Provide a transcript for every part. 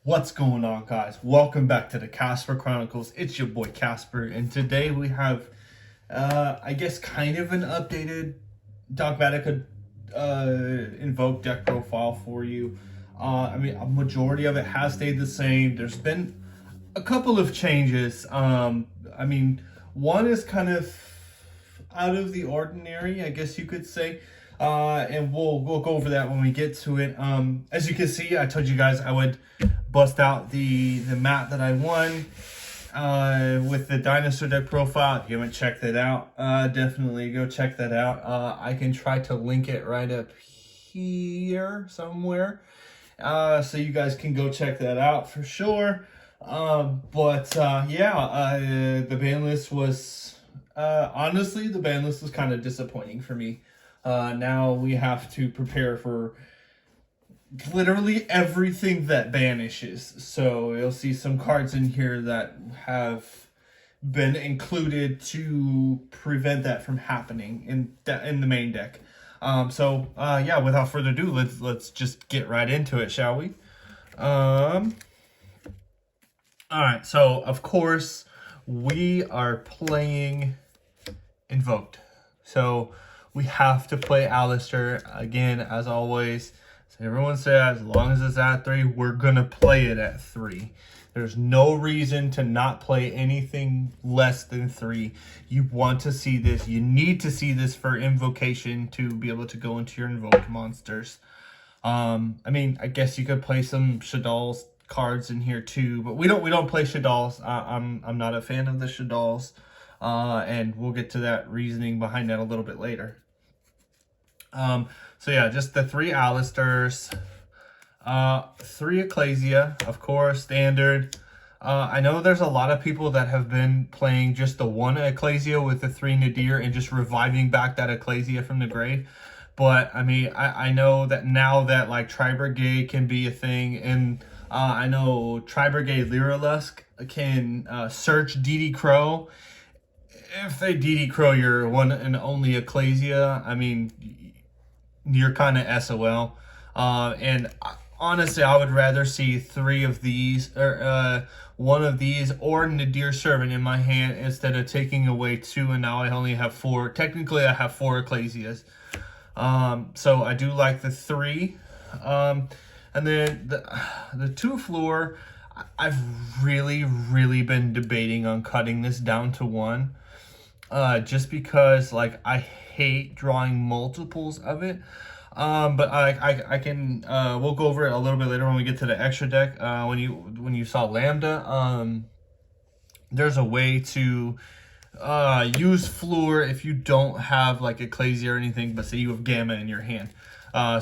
What's going on, guys? Welcome back to the Casper Chronicles. It's your boy Casper, and today we have, I guess, kind of an updated Dogmatika Invoked deck profile for you. A majority of it has stayed the same. There's been a couple of changes. One is kind of out of the ordinary, I guess you could say. And we'll go over that when we get to it. As you can see, I told you guys I would bust out the mat that I won with the dinosaur deck profile. If you haven't checked it out, definitely go check that out. I can try to link it right up here somewhere, so you guys can go check that out for sure. The Banlist was honestly, the Banlist was kind of disappointing for me. Now we have to prepare for literally everything that banishes. So you'll see some cards in here that have been included to prevent that from happening in the main deck. Without further ado, let's just get right into it, shall we? All right. So of course we are playing Invoked. So we have to play Alistair again, as always. So everyone says, as long as it's at 3, we're gonna play it at 3. There's no reason to not play anything less than 3. You want to see this. You need to see this for invocation to be able to go into your invoked monsters. I guess you could play some Shadal's cards in here too, but we don't play Shadal's. I'm not a fan of the Shadal's. And we'll get to that reasoning behind that a little bit later. Just the 3 Alistairs, 3 Ecclesia, of course, standard. I know there's a lot of people that have been playing just the 1 Ecclesia with the 3 Nadir and just reviving back that Ecclesia from the grave. But, I know that now that, like, Tri-Brigade can be a thing, and I know Tri-Brigade Lyrilusk can search DD Crow. If they DD Crow your 1 and only Ecclesia, you're kind of SOL. And honestly, I would rather see 3 of these, or 1 of these, or Nadir Servant in my hand instead of taking away 2, and now I only have 4. Technically, I have 4 Ecclesias. So I do like the 3. And then the 2 Floor, I've really been debating on cutting this down to 1. Just because, like, I hate drawing multiples of it. But I can, we'll go over it a little bit later when we get to the extra deck. When you saw Lambda, there's a way to use Floor if you don't have, like, Ecclesia or anything, but say you have Gamma in your hand.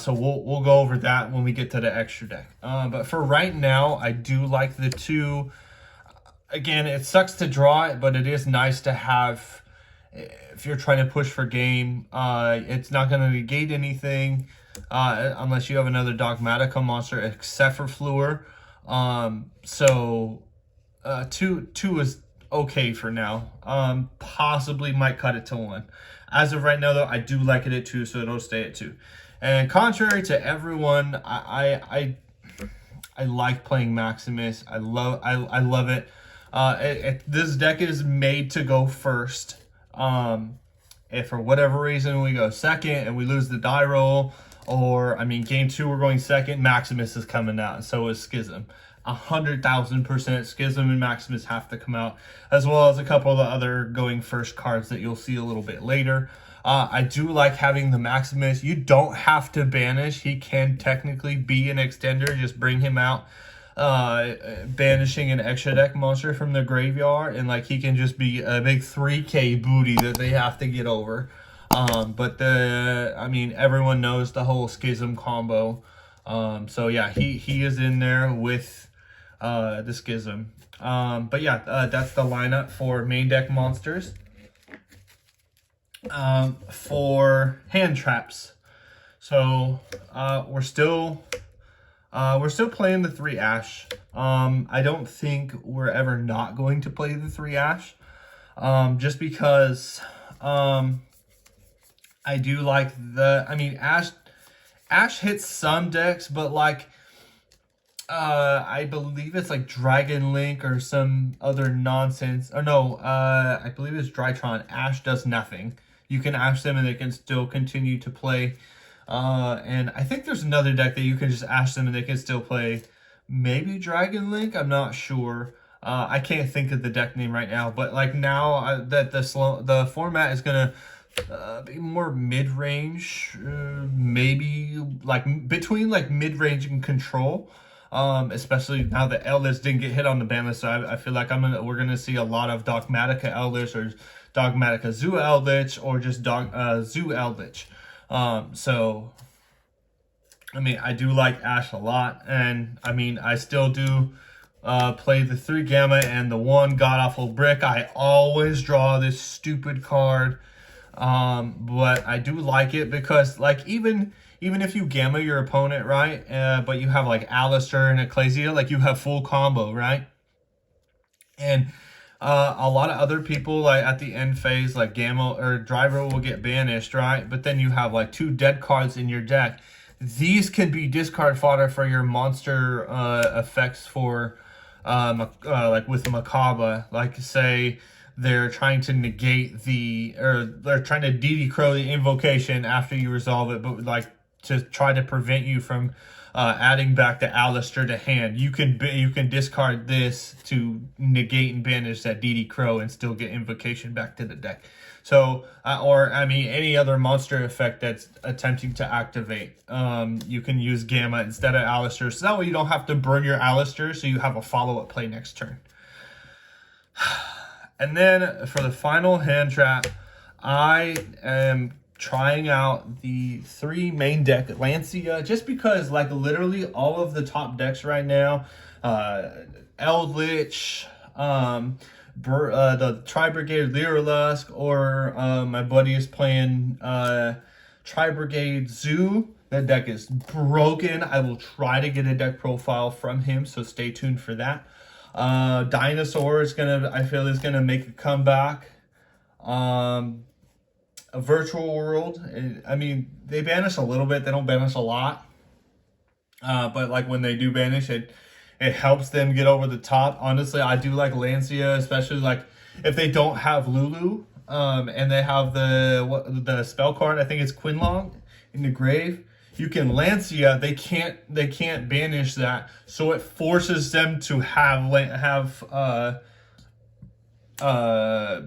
So we'll go over that when we get to the extra deck. But for right now, I do like the 2. Again, it sucks to draw it, but it is nice to have. If you're trying to push for game, it's not going to negate anything unless you have another Dogmatika monster, except for Floor. 2 is okay for now. Possibly might cut it to 1. As of right now, though, I do like it at 2, so it'll stay at 2. And contrary to everyone, I like playing Maximus. I love it. This deck is made to go first. If for whatever reason we go second and we lose the die roll, or game 2 we're going second, Maximus is coming out, and so is Schism. 100,000% Schism and Maximus have to come out, as well as a couple of the other going first cards that you'll see a little bit later. I do like having the Maximus. You don't have to banish. He can technically be an extender. Just bring him out, banishing an extra deck monster from the graveyard, and like he can just be a big 3k booty that they have to get over. Everyone knows the whole Schism combo. He is in there with the Schism. That's the lineup for main deck monsters. For hand traps, so we're still playing the 3 Ash. I don't think we're ever not going to play the 3 Ash, just because I do like the. Ash hits some decks, but like I believe it's like Dragon Link or some other nonsense. Or no, I believe it's Drytron. Ash does nothing. You can Ash them and they can still continue to play. And I think there's another deck that you can just Ash them and they can still play. Maybe Dragon Link? I'm not sure. I can't think of the deck name right now. But like now that the format is gonna be more mid-range, maybe like between like mid-range and control. Especially now that Eldritch didn't get hit on the ban list, so I feel like we're gonna see a lot of Dogmatika Eldritch or Dogmatika Zoo Eldritch or just Zoo Eldritch. So I mean, I do like Ash a lot, and I mean, I still do play the 3 Gamma and the 1 God Awful Brick. I always draw this stupid card, but I do like it because like even if you Gamma your opponent, right, but you have like Alistair and Ecclesia, like you have full combo, right? And a lot of other people, like at the end phase, like Gamma or Driver will get banished, right? But then you have like 2 dead cards in your deck. These can be discard fodder for your monster effects for like with Macabre. Like say they're trying to negate they're trying to DD Crow the invocation after you resolve it, but like to try to prevent you from adding back the Alistair to hand. You can discard this to negate and banish that DD Crow and still get invocation back to the deck. So, or I mean, any other monster effect that's attempting to activate, you can use Gamma instead of Alistair. So that way you don't have to burn your Alistair, so you have a follow-up play next turn. And then for the final hand trap, I am trying out the 3 main deck Lancia, just because like literally all of the top decks right now, Eldritch, the Tri-Brigade Lyrilusk, or my buddy is playing Tri-Brigade Zoo. That deck is broken. I will try to get a deck profile from him, so stay tuned for that. Dinosaur is I feel is gonna make a comeback. A Virtual World, I mean, they banish a little bit. They don't banish a lot. But like when they do banish, it helps them get over the top. Honestly, I do like Lancia, especially like if they don't have Lulu, and they have the spell card. I think it's Quinlong in the grave. You can Lancia. They can't banish that, so it forces them to have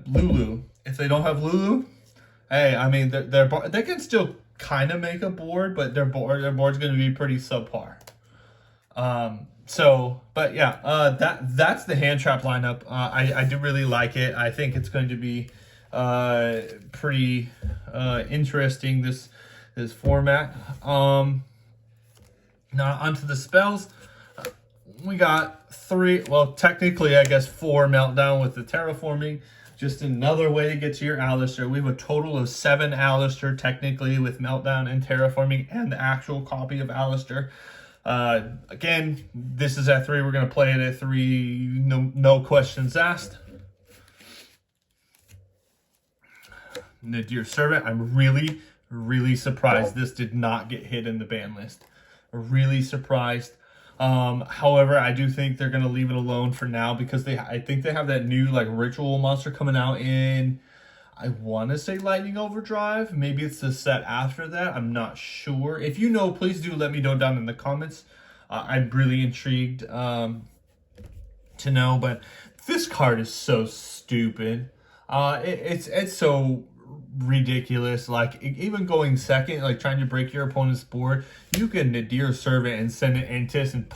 Lulu. If they don't have Lulu, hey, I mean they can still kind of make a board, but their board's going to be pretty subpar. So, but yeah, that's the hand trap lineup. I do really like it. I think it's going to be pretty interesting, this format. Now onto the spells. We got 3, well, technically I guess 4 Meltdown with the terraforming. Just another way to get to your Alistair. We have a total of 7 Alistair technically with Meltdown and terraforming and the actual copy of Alistair. Again, this is at 3. We're going to play it at 3. No questions asked. Nadir Servant. I'm really surprised this did not get hit in the ban list. Really surprised. However, I do think they're gonna leave it alone for now because I think they have that new like ritual monster coming out in, I want to say Lightning Overdrive. Maybe it's the set after that. I'm not sure. If you know, please do let me know down in the comments. I'm really intrigued to know. But this card is so stupid. It's so ridiculous. Like even going second, like trying to break your opponent's board, you can Nadir Servant and send it Intis and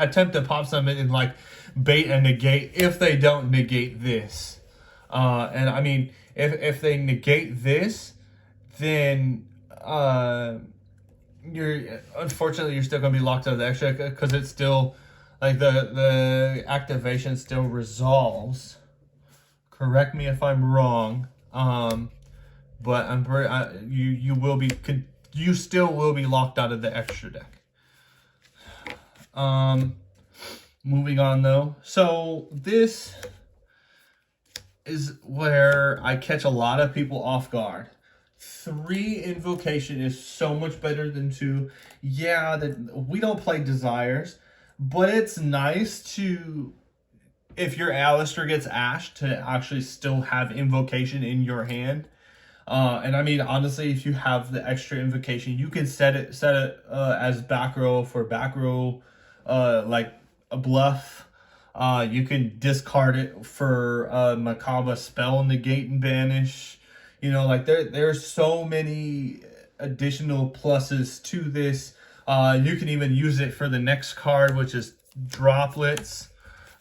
attempt to pop something and like bait and negate if they don't negate this. And I mean, if they negate this, then unfortunately you're still gonna be locked out of the extra because it's still like the activation still resolves. Correct me if I'm wrong. But you still will be locked out of the extra deck. Moving on though. So this is where I catch a lot of people off guard. 3 invocation is so much better than 2. Yeah, that we don't play desires. but it's nice to, if your Alistair gets ashed, to actually still have Invocation in your hand. And I mean, honestly, if you have the extra Invocation, you can set it as back row for back row, like a bluff. You can discard it for Macabre spell, negate and banish. You know, like there's so many additional pluses to this. You can even use it for the next card, which is droplets.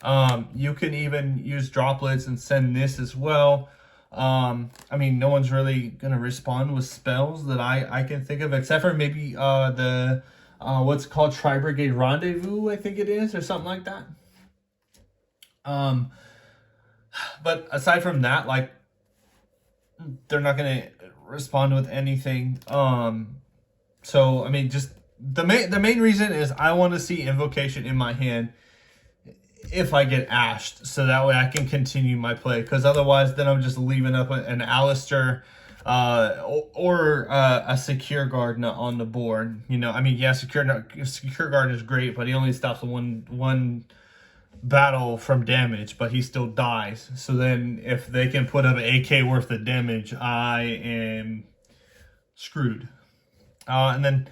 You can even use droplets and send this as well. I mean, no one's really gonna respond with spells that I can think of, except for maybe the what's called Tri-Brigade Rendezvous, I think it is, or something like that. But aside from that, like, they're not gonna respond with anything. So I mean, just the main reason is I want to see Invocation in my hand if I get ashed, so that way I can continue my play, because otherwise then I'm just leaving up an Alistair or a Secure Guard on the board. You know, I mean, yeah, Secure Guard is great, but he only stops one battle from damage, but he still dies. So then if they can put up an AK worth of damage, I am screwed. And then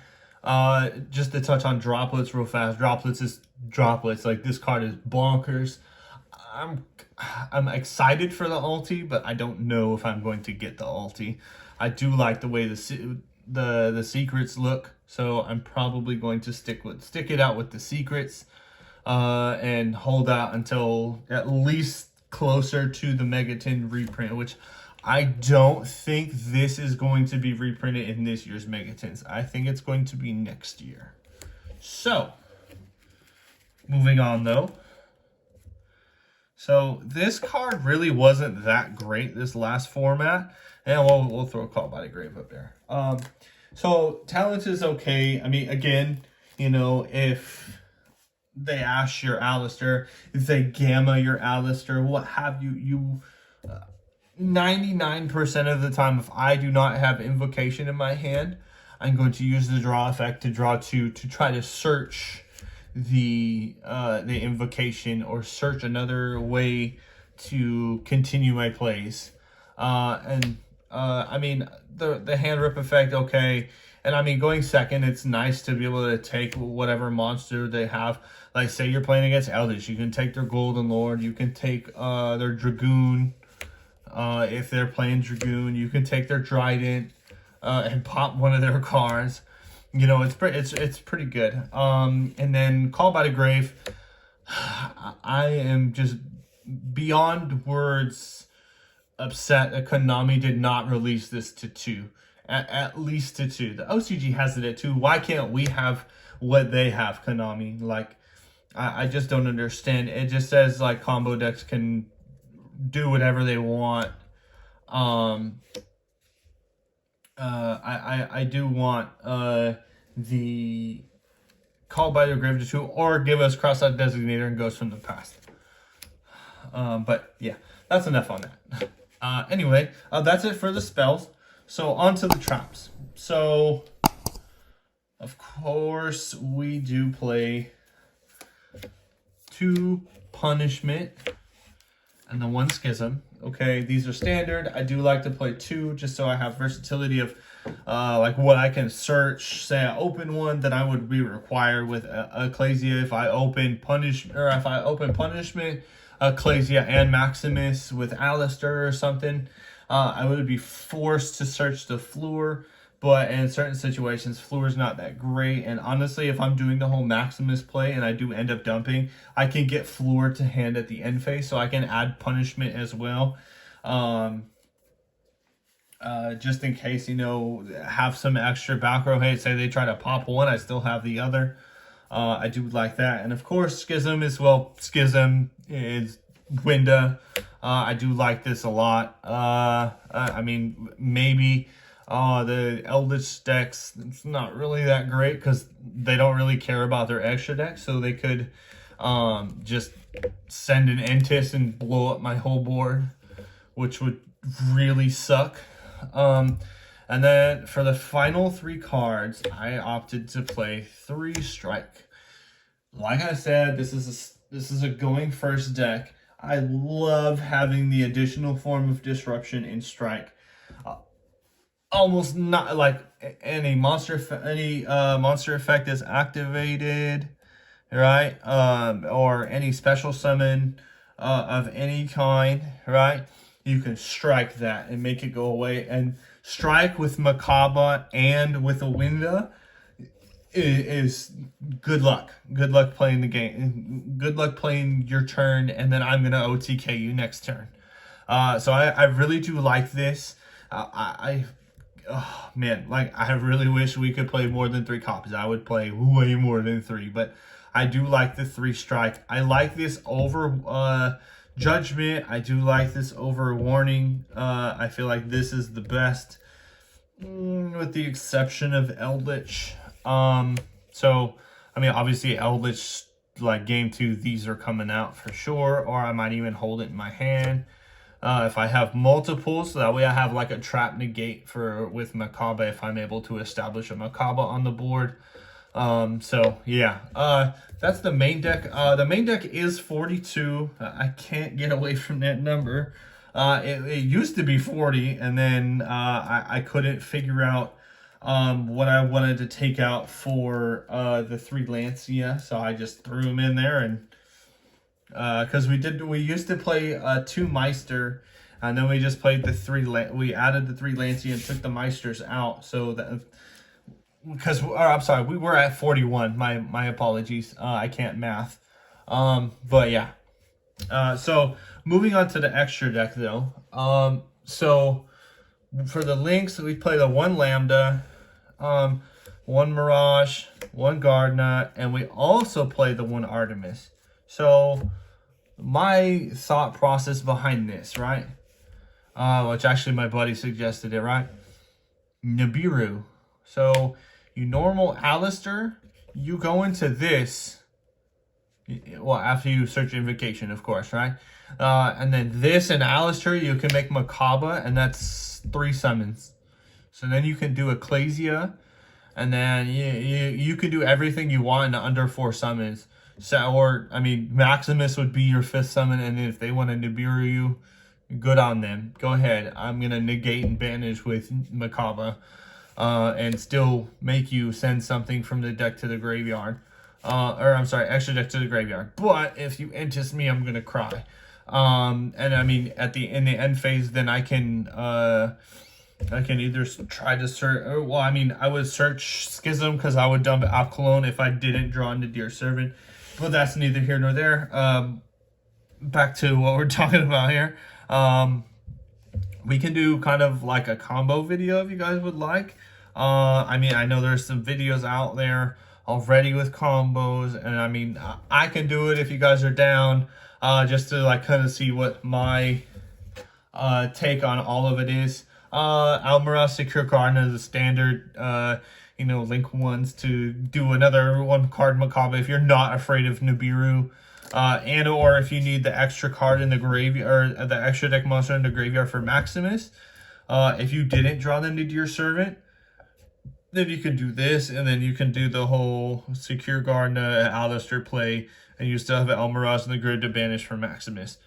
just to touch on droplets real fast. Droplets is droplets. Like, this card is bonkers. I'm excited for the ulti, but I don't know if I'm going to get the ulti. I do like the way the secrets look, so I'm probably going to stick it out with the secrets, and hold out until at least closer to the Megaton reprint, which I don't think this is going to be reprinted in this year's Megatons. I think it's going to be next year. So, moving on though. So this card really wasn't that great this last format, and we'll throw a Call by the Grave up there. So talent is okay. I mean, again, you know, if they ash your Alistair, if they gamma your Alistair, what have you, 99% of the time, if I do not have Invocation in my hand, I'm going to use the draw effect to draw two to try to search the Invocation, or search another way to continue my plays. I mean, the hand rip effect, okay. And I mean, going second, it's nice to be able to take whatever monster they have. Like, say you're playing against Eldritch, you can take their Golden Lord, you can take their Dragoon. If they're playing Dragoon, you can take their Trident and pop one of their cards. You know, it's pretty good. And then Call by the Grave, I am just beyond words upset that Konami did not release this to 2. At least to 2. The OCG has it at 2. Why can't we have what they have, Konami? Like, I just don't understand. It just says, like, combo decks can do whatever they want. I do want the Call by the Grave to 2, or give us Cross-Out Designator and Ghost from the Past. But yeah, that's enough on that. Anyway, that's it for the spells. So on to the traps. So, of course, we do play 2 Punishment and the 1 Schism. Okay, these are standard. I do like to play 2 just so I have versatility of like what I can search. Say I open one, then I would be required with Ecclesia. If I open Punishment, Ecclesia, and Maximus with Alistair or something, I would be forced to search the Floor. But in certain situations, Floor's not that great. And honestly, if I'm doing the whole Maximus play and I do end up dumping, I can get Floor to hand at the end phase, so I can add Punishment as well. Just in case, you know, have some extra back row. Hey, say they try to pop one, I still have the other. I do like that. And of course, Schism is, well, Schism is Gwynda. I do like this a lot. I mean, maybe the Eldritch decks, it's not really that great because they don't really care about their extra deck, so they could just send an Entis and blow up my whole board, which would really suck. And then for the final 3 cards, I opted to play 3 Strike. like I said, this is a going first deck. I love having the additional form of disruption in strike. Almost not like any monster effect is activated, right? Or any special summon of any kind, right? You can strike that and make it go away. And strike with Macabre and with a Winda is good luck. Good luck playing the game. Good luck playing your turn, and then I'm gonna OTK you next turn. So I really do like this. Oh man, like I really wish we could play more than 3 copies. I would play way more than 3, but I do like the 3 strike. I like this over Judgment. I do like this over Warning. I feel like this is the best, with the exception of Eldritch. So I mean, obviously Eldritch, like game 2, these are coming out for sure, or I might even hold it in my hand. If I have multiples, so that way I have like a trap negate with Macabre if I'm able to establish a Macabre on the board. So yeah, that's the main deck. The main deck is 42. I can't get away from that number. It used to be 40, and then I couldn't figure out what I wanted to take out for the 3 Lancia, so I just threw them in there. And because we used to play 2 Meister, and then we just played the 3. We added the 3 Lancia and took the Meisters out. So that, I'm sorry, we were at 41. My apologies. I can't math. But yeah. So moving on to the extra deck though. So for the links, we play the 1 Lambda, 1 Mirage, 1 Gardna, and we also play the 1 Artemis. So my thought process behind this, right? Which actually my buddy suggested it, right? Nibiru. So you normal Alistair, you go into this, well, after you search Invocation, of course, right? And then this and Alistair, you can make Macabre, and that's 3 summons. So then you can do Ecclesia, and then you can do everything you want in under 4 summons. So, or, I mean, Maximus would be your 5th summon, and if they want to Nibiru you, good on them. Go ahead. I'm going to negate and banish with Macabre, and still make you send something from the deck to the graveyard. Or, I'm sorry, extra deck to the graveyard. But if you interest me, I'm going to cry. And, I mean, in the end phase, then I can either try to search, well, I mean, I would search Schism because I would dump Alcalone if I didn't draw into Dear Servant. But that's neither here nor there. Back to what we're talking about here. We can do kind of like a combo video if you guys would like. I mean, I know there's some videos out there already with combos. And I mean, I can do it if you guys are down. Just to like kind of see what my take on all of it is. Almaraz, Secure Garden, the standard, link ones to do another 1 card Macabre if you're not afraid of Nibiru, and or if you need the extra card in the graveyard, or the extra deck monster in the graveyard for Maximus. If you didn't draw them to your servant, then you can do this, and then you can do the whole Secure Garden Alistair play, and you still have Almaraz in the grid to banish for Maximus.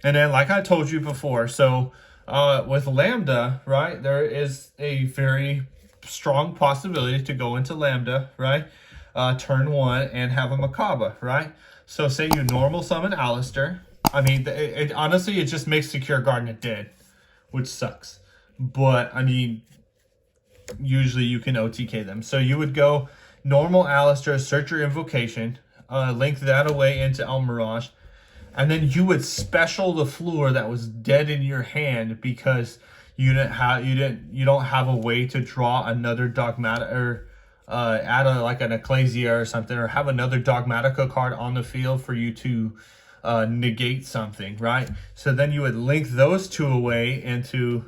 And then, like I told you before, so with Lambda, right, there is a very strong possibility to go into Lambda, right, turn 1 and have a Macabre, right? So say you normal summon Alistair. I mean, honestly, it just makes Secure Garden dead, which sucks. But, I mean, usually you can OTK them. So you would go normal Alistair, search your Invocation, link that away into El Mirage, and then you would special the Floor that was dead in your hand because you don't have a way to draw another Dogmatica, or add like an Ecclesia or something, or have another Dogmatica card on the field for you to negate something, right? So then you would link those 2 away into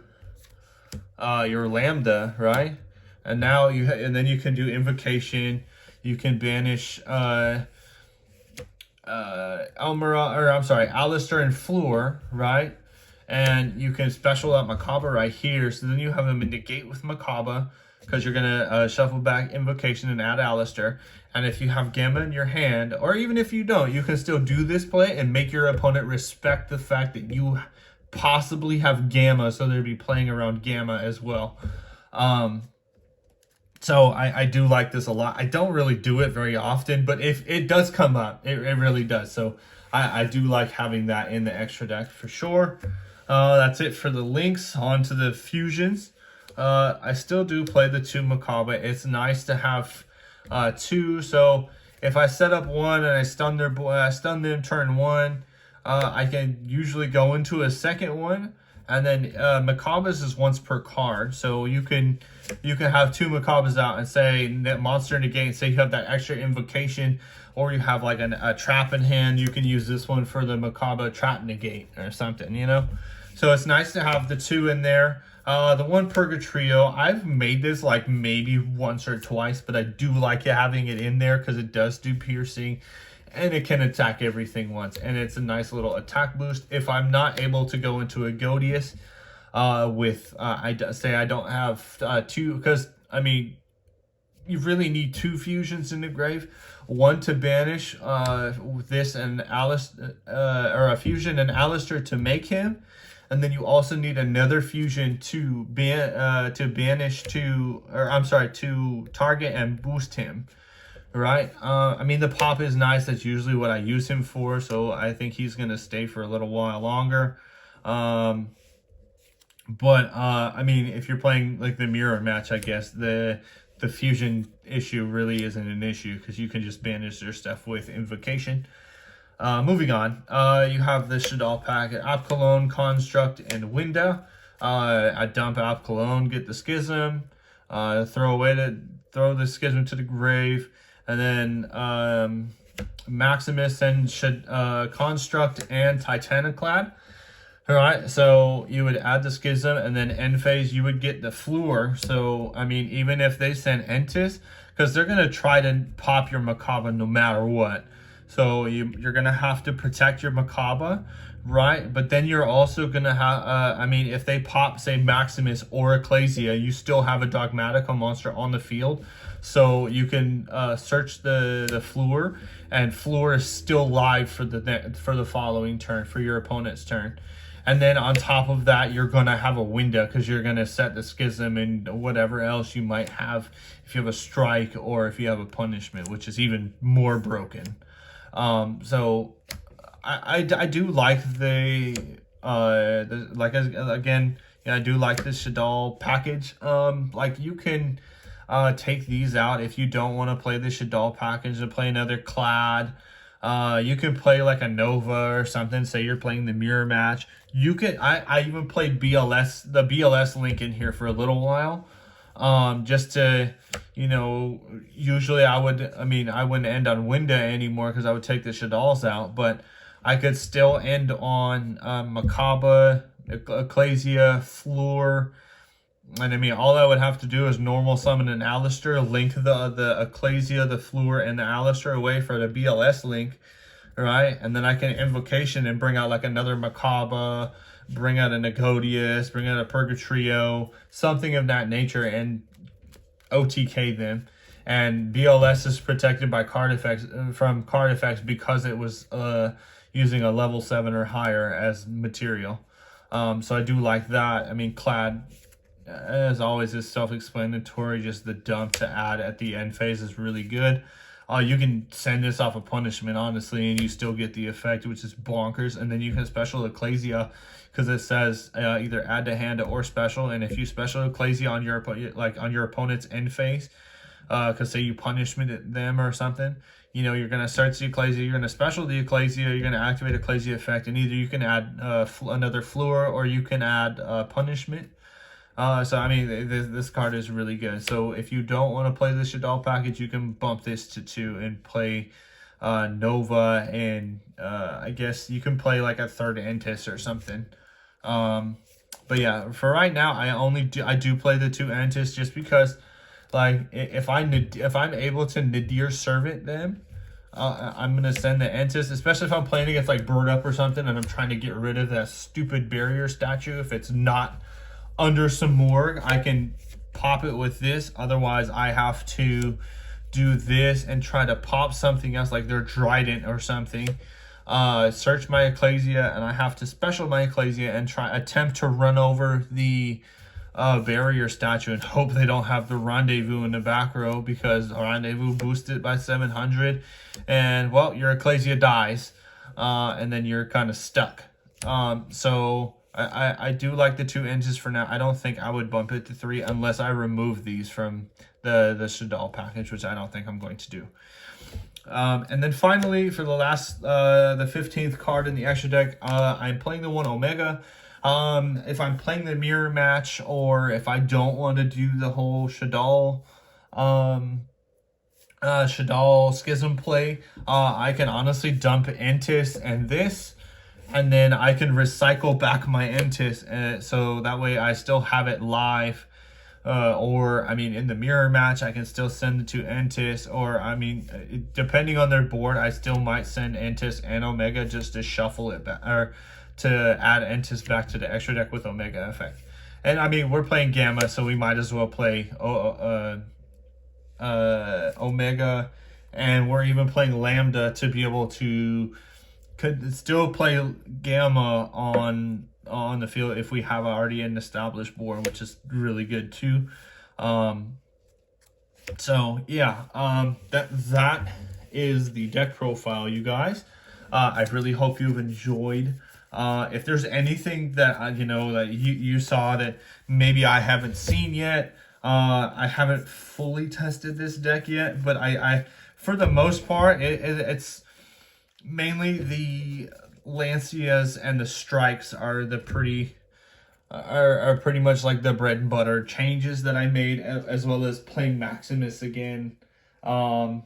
your Lambda, right? And now then you can do Invocation. You can banish Alistair and Floor, right? And you can special out Macabre right here. So then you have him negate with Macabre. because you're gonna shuffle back Invocation and add Alistair. And if you have Gamma in your hand, or even if you don't, you can still do this play and make your opponent respect the fact that you possibly have Gamma, so they'd be playing around Gamma as well. So I do like this a lot. I don't really do it very often, but if it does come up, it really does. So I do like having that in the extra deck for sure. That's it for the links. On to the fusions. I still do play the 2 Macabre. It's nice to have 2. So if I set up 1 and I stun them turn 1, I can usually go into a second one. And then Macabres is once per card, so you can have 2 Macabres out and say that monster negate. Say you have that extra Invocation, or you have like a trap in hand. You can use this one for the Macabre trap negate or something, you know. So it's nice to have the 2 in there. The 1 Purgatrio, I've made this like maybe once or twice, but I do like having it in there because it does do piercing. And it can attack everything once. And it's a nice little attack boost. If I'm not able to go into a Godius I don't have 2, because, I mean, you really need 2 fusions in the grave. 1 to banish this and Alistair, or a fusion and Alistair to make him. And then you also need another fusion to banish to target and boost him. Right. I mean, the pop is nice. That's usually what I use him for. So I think he's going to stay for a little while longer. I mean, if you're playing like the mirror match, I guess the fusion issue really isn't an issue because you can just banish their stuff with Invocation. Moving on, you have the Shaddoll pack, Apkalone, Construct, and Winda. I dump Apkalone, get the Schism, throw the Schism to the grave. And then Maximus and Construct and Titaniclad. Alright, so you would add the Schism, and then end phase you would get the Fluor. So, I mean, even if they send Entis, because they're going to try to pop your Macabre no matter what. So you're going to have to protect your Macabre, right? But then you're also going to have, I mean, if they pop, say, Maximus or Ecclesia, you still have a Dogmatika monster on the field. So you can search the Fluor, and Fluor is still live for the following turn, for your opponent's turn. And then on top of that, you're going to have a window because you're going to set the Schism and whatever else you might have if you have a strike or if you have a punishment, which is even more broken. So I do like I do like the Shaddoll package. Like you can take these out if you don't want to play the Shaddoll package and play another Clad. You can play like a Nova or something. Say you're playing the mirror match. You can. I even played the BLS link in here for a little while. Just to, you know, usually I wouldn't end on Winda anymore because I would take the Shaddolls out, but I could still end on Macabre, Ecclesia, Fluor. And I mean, all I would have to do is normal summon an Alistair, link the Ecclesia, the Fluor, and the Alistair away for the BLS link, right? And then I can Invocation and bring out like another Macabre, bring out a Negodius, bring out a Purgatrio, something of that nature, and OTK them. And BLS is protected by card effects because it was using a level 7 or higher as material. So I do like that. I mean, Clad, as always, is self-explanatory. Just the dump to add at the end phase is really good. You can send this off a punishment, honestly, and you still get the effect, which is bonkers. And then you can special Ecclesia because it says either add to hand or special. And if you special Ecclesia on your opponent's end phase, because say you punishment them or something, you know, you're going to search the Ecclesia, you're going to special the Ecclesia, you're going to activate Ecclesia effect, and either you can add another Fluor or you can add punishment. So, I mean, this card is really good. So, if you don't want to play the Shaddoll package, you can bump this to 2 and play Nova, and I guess you can play like a third Entis or something. But yeah, for right now, I do play the 2 Entis just because, like, if I'm able to Nadir Servant them, I'm gonna send the Entis, especially if I'm playing against like Bird Up or something, and I'm trying to get rid of that stupid barrier statue. If it's not under some morgue, I can pop it with this. Otherwise, I have to do this and try to pop something else, like their Trident or something. Search my Ecclesia, and I have to special my Ecclesia and attempt to run over the barrier statue and hope they don't have the Rendezvous in the back row, because Rendezvous boosted by 700, and well, your Ecclesia dies, and then you're kind of stuck. So I do like the 2 inches for now. I don't think I would bump it to 3 unless I remove these from the Shadal package, which I don't think I'm going to do. And then finally, for the last, the 15th card in the extra deck, I'm playing the 1 Omega. If I'm playing the mirror match, or if I don't want to do the whole Shadal Schism play, I can honestly dump Entis and this, and then I can recycle back my Entis, so that way I still have it live. Or, I mean, in the mirror match, I can still send it to Entis, or, I mean, depending on their board, I still might send Entis and Omega just to shuffle it back, or to add Entis back to the extra deck with Omega effect. And, I mean, we're playing Gamma, so we might as well play Omega, and we're even playing Lambda to be able to could still play Gamma on the field if we have already an established board, which is really good too. So yeah, that is the deck profile, you guys. I really hope you've enjoyed. If there's anything that you know that you saw that maybe I haven't seen yet, I haven't fully tested this deck yet, but I for the most part it's mainly the Lancias and the Strikes are the pretty much like the bread and butter changes that I made, as well as playing Maximus again. But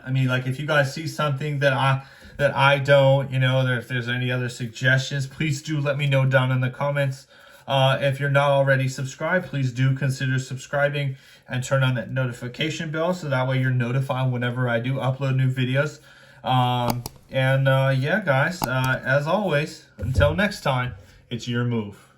I mean, like, if you guys see something that I don't, you know, if there's any other suggestions, please do let me know down in the comments. If you're not already subscribed, please do consider subscribing and turn on that notification bell, so that way you're notified whenever I do upload new videos. Yeah, guys, as always, until next time, it's your move.